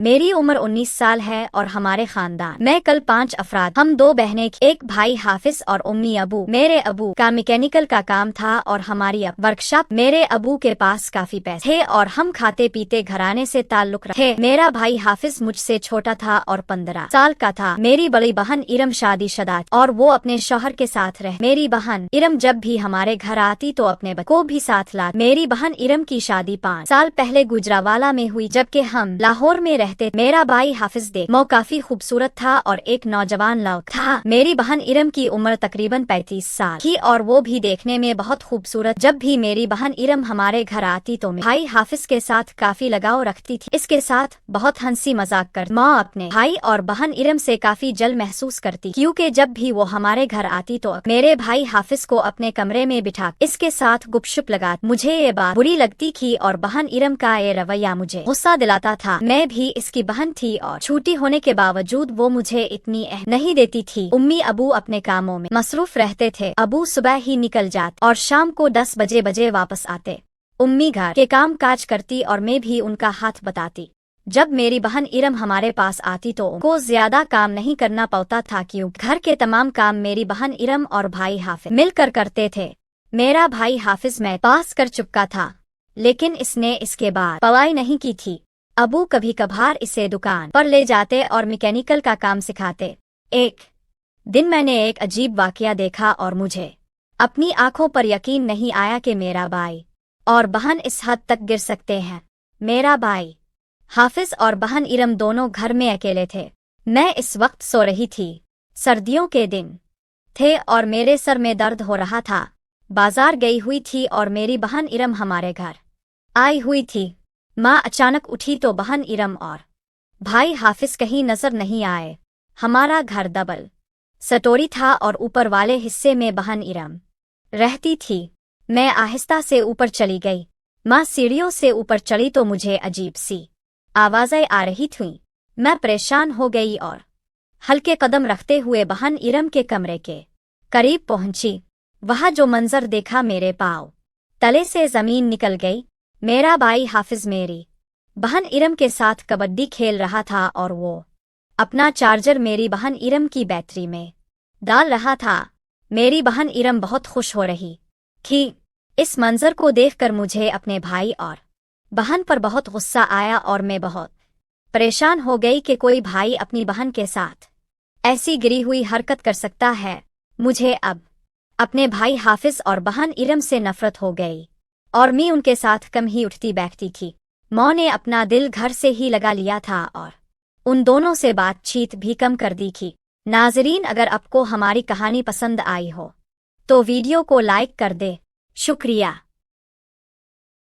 میری عمر 19 سال ہے اور ہمارے خاندان میں کل 5 افراد، ہم 2 بہنیں، ایک بھائی حافظ اور امی ابو۔ میرے ابو کا میکینیکل کا کام تھا اور ہماری ورکشاپ۔ میرے ابو کے پاس کافی پیسے تھے اور ہم کھاتے پیتے گھرانے سے تعلق رکھتے۔ میرا بھائی حافظ مجھ سے چھوٹا تھا اور 15 سال کا تھا۔ میری بڑی بہن ارم شادی شدہ اور وہ اپنے شوہر کے ساتھ رہ۔ میری بہن ارم جب بھی ہمارے گھر آتی تو اپنے بچوں کو بھی ساتھ لاتی۔ میری بہن ارم کی شادی 5 سال پہلے گجرانوالہ میں ہوئی جبکہ ہم لاہور میں رہتے۔ میرا بھائی حافظ دیکھنے کافی خوبصورت تھا اور ایک نوجوان لڑکا تھا۔ میری بہن ارم کی عمر تقریباً 35 سال تھی اور وہ بھی دیکھنے میں بہت خوبصورت۔ جب بھی میری بہن ارم ہمارے گھر آتی تو میرے بھائی حافظ کے ساتھ کافی لگاؤ رکھتی تھی، اس کے ساتھ بہت ہنسی مذاق کرتی۔ ماں اپنے بھائی اور بہن ارم سے کافی جل محسوس کرتی کیونکہ جب بھی وہ ہمارے گھر آتی تو میرے بھائی حافظ کو اپنے کمرے میں بٹھا اس کے ساتھ گپ شپ لگاتی۔ مجھے یہ بات بری لگتی تھی اور بہن ارم کا یہ رویہ مجھے غصہ دلاتا تھا۔ میں بھی اس کی بہن تھی اور چھوٹی ہونے کے باوجود وہ مجھے اتنی اہمیت نہیں دیتی تھی۔ امی ابو اپنے کاموں میں مصروف رہتے تھے۔ ابو صبح ہی نکل جاتے اور شام کو 10 بجے واپس آتے۔ امی گھر کے کام کاج کرتی اور میں بھی ان کا ہاتھ بتاتی۔ جب میری بہن ارم ہمارے پاس آتی تو ان کو زیادہ کام نہیں کرنا پڑتا تھا کیونکہ گھر کے تمام کام میری بہن ارم اور بھائی حافظ مل کر کرتے تھے۔ میرا بھائی حافظ میں پاس کر چکا تھا لیکن اس نے اس کے بعد پڑھائی نہیں کی تھی۔ ابو کبھی کبھار اسے دکان پر لے جاتے اور میکینیکل کا کام سکھاتے۔ ایک دن میں نے ایک عجیب واقعہ دیکھا اور مجھے اپنی آنکھوں پر یقین نہیں آیا کہ میرا بھائی اور بہن اس حد تک گر سکتے ہیں۔ میرا بھائی حافظ اور بہن ارم دونوں گھر میں اکیلے تھے۔ میں اس وقت سو رہی تھی، سردیوں کے دن تھے اور میرے سر میں درد ہو رہا تھا۔ بازار گئی ہوئی تھی اور میری بہن ارم ہمارے گھر آئی ہوئی تھی۔ ماں اچانک اٹھی تو بہن ارم اور بھائی حافظ کہیں نظر نہیں آئے۔ ہمارا گھر ڈبل سٹوری تھا اور اوپر والے حصے میں بہن ارم رہتی تھی۔ میں آہستہ سے اوپر چلی گئی۔ ماں سیڑھیوں سے اوپر چڑھی تو مجھے عجیب سی آوازیں آ رہی تھیں۔ میں پریشان ہو گئی اور ہلکے قدم رکھتے ہوئے بہن ارم کے کمرے کے قریب پہنچی۔ وہاں جو منظر دیکھا میرے پاؤں تلے سے زمین نکل گئی۔ میرا بھائی حافظ میری بہن ارم کے ساتھ کبڈی کھیل رہا تھا اور وہ اپنا چارجر میری بہن ارم کی بیٹری میں ڈال رہا تھا۔ میری بہن ارم بہت خوش ہو رہی تھی۔ اس منظر کو دیکھ کر مجھے اپنے بھائی اور بہن پر بہت غصہ آیا اور میں بہت پریشان ہو گئی کہ کوئی بھائی اپنی بہن کے ساتھ ایسی گری ہوئی حرکت کر سکتا ہے۔ مجھے اب اپنے بھائی حافظ اور بہن ارم سے نفرت ہو گئی اور میں ان کے ساتھ کم ہی اٹھتی بیٹھتی تھی۔ ماں نے اپنا دل گھر سے ہی لگا لیا تھا اور ان دونوں سے بات چیت بھی کم کر دی تھی۔ ناظرین، اگر آپ کو ہماری کہانی پسند آئی ہو تو ویڈیو کو لائک کر دے۔ شکریہ۔